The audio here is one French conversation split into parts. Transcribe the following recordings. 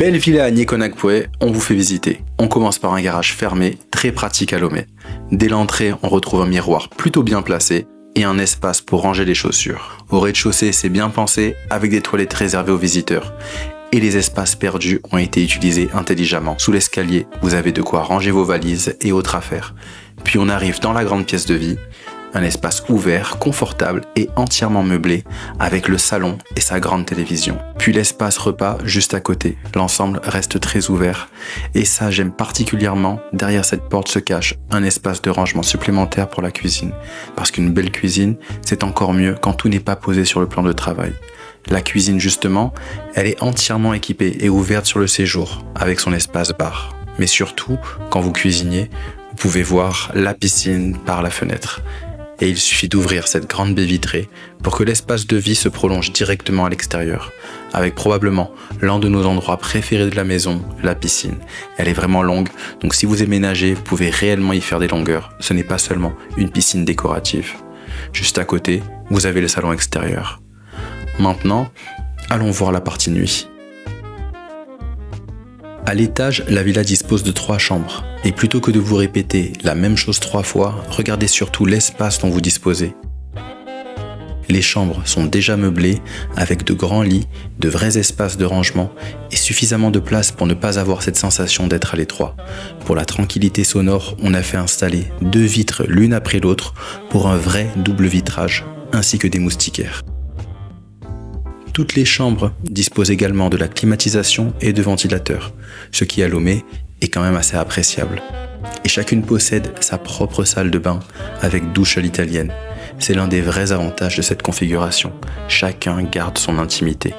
Belle villa à Nikonakpwe, on vous fait visiter. On commence par un garage fermé, très pratique à Lomé. Dès l'entrée, on retrouve un miroir plutôt bien placé et un espace pour ranger les chaussures. Au rez-de-chaussée, c'est bien pensé, avec des toilettes réservées aux visiteurs. Et les espaces perdus ont été utilisés intelligemment. Sous l'escalier, vous avez de quoi ranger vos valises et autres affaires. Puis on arrive dans la grande pièce de vie, un espace ouvert, confortable et entièrement meublé avec le salon et sa grande télévision. Puis l'espace repas juste à côté. L'ensemble reste très ouvert et ça j'aime particulièrement. Derrière cette porte se cache un espace de rangement supplémentaire pour la cuisine. Parce qu'une belle cuisine, c'est encore mieux quand tout n'est pas posé sur le plan de travail. La cuisine justement, elle est entièrement équipée et ouverte sur le séjour avec son espace bar. Mais surtout, quand vous cuisinez, vous pouvez voir la piscine par la fenêtre. Et il suffit d'ouvrir cette grande baie vitrée pour que l'espace de vie se prolonge directement à l'extérieur, avec probablement l'un de nos endroits préférés de la maison, la piscine. Elle est vraiment longue, donc si vous aimez nager, vous pouvez réellement y faire des longueurs. Ce n'est pas seulement une piscine décorative. Juste à côté, vous avez le salon extérieur. Maintenant, allons voir la partie nuit. À l'étage, la villa dispose de 3 chambres. Et plutôt que de vous répéter la même chose 3 fois, regardez surtout l'espace dont vous disposez. Les chambres sont déjà meublées avec de grands lits, de vrais espaces de rangement et suffisamment de place pour ne pas avoir cette sensation d'être à l'étroit. Pour la tranquillité sonore, on a fait installer 2 vitres l'une après l'autre pour un vrai double vitrage, ainsi que des moustiquaires. Toutes les chambres disposent également de la climatisation et de ventilateurs, ce qui à Lomé est quand même assez appréciable. Et chacune possède sa propre salle de bain avec douche à l'italienne. C'est l'un des vrais avantages de cette configuration. Chacun garde son intimité.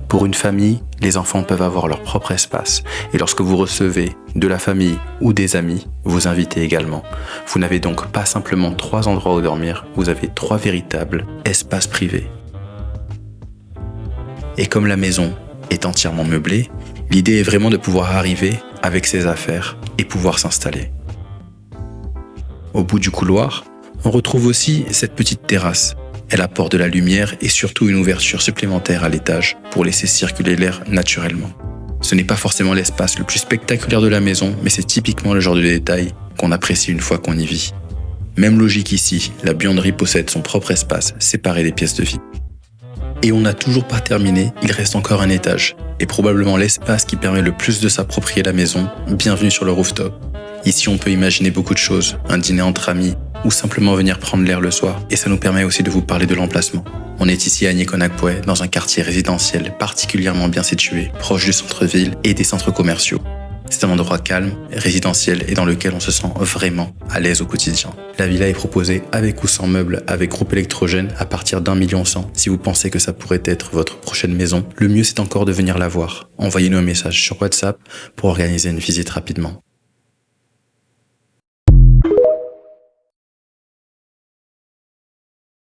Pour une famille, les enfants peuvent avoir leur propre espace. Et lorsque vous recevez de la famille ou des amis, vous invitez également. Vous n'avez donc pas simplement 3 endroits où dormir, vous avez 3 véritables espaces privés. Et comme la maison est entièrement meublée, l'idée est vraiment de pouvoir arriver avec ses affaires et pouvoir s'installer. Au bout du couloir, on retrouve aussi cette petite terrasse. Elle apporte de la lumière et surtout une ouverture supplémentaire à l'étage pour laisser circuler l'air naturellement. Ce n'est pas forcément l'espace le plus spectaculaire de la maison, mais c'est typiquement le genre de détail qu'on apprécie une fois qu'on y vit. Même logique ici, la buanderie possède son propre espace séparé des pièces de vie. Et on n'a toujours pas terminé, il reste encore un étage, et probablement l'espace qui permet le plus de s'approprier la maison. Bienvenue sur le rooftop. Ici on peut imaginer beaucoup de choses, un dîner entre amis, ou simplement venir prendre l'air le soir, et ça nous permet aussi de vous parler de l'emplacement. On est ici à Nikonakpwe, dans un quartier résidentiel particulièrement bien situé, proche du centre-ville et des centres commerciaux. C'est un endroit calme, résidentiel et dans lequel on se sent vraiment à l'aise au quotidien. La villa est proposée avec ou sans meubles, avec groupe électrogène à partir d'1,1 million. Si vous pensez que ça pourrait être votre prochaine maison, le mieux c'est encore de venir la voir. Envoyez-nous un message sur WhatsApp pour organiser une visite rapidement.